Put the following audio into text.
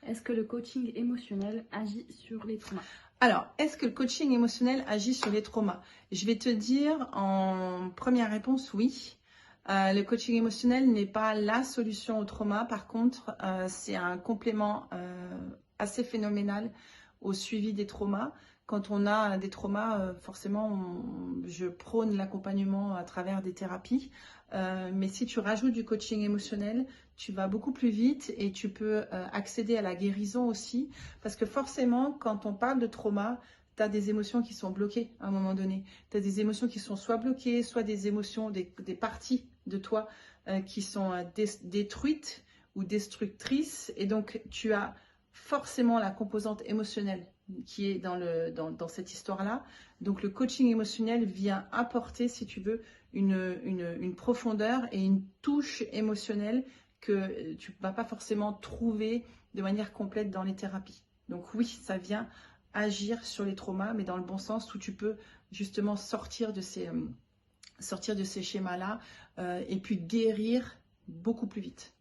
Est-ce que le coaching émotionnel agit sur les traumas? Alors, est-ce que le coaching émotionnel agit sur les traumas? Je vais te dire en première réponse, oui. Le coaching émotionnel n'est pas la solution au trauma. Par contre, c'est un complément assez phénoménal au suivi des traumas. Quand on a des traumas, forcément, je prône l'accompagnement à travers des thérapies. Mais si tu rajoutes du coaching émotionnel, tu vas beaucoup plus vite et tu peux accéder à la guérison aussi. Parce que forcément, quand on parle de trauma, tu as des émotions qui sont bloquées à un moment donné. Tu as des émotions qui sont soit bloquées, soit des émotions, des parties de toi qui sont détruites ou destructrices. Et donc, tu as forcément la composante émotionnelle qui est dans cette histoire-là. Donc, le coaching émotionnel vient apporter, si tu veux, une profondeur et une touche émotionnelle que tu ne vas pas forcément trouver de manière complète dans les thérapies. Donc oui, ça vient agir sur les traumas, mais dans le bon sens, où tu peux justement sortir de ces schémas-là et puis guérir beaucoup plus vite.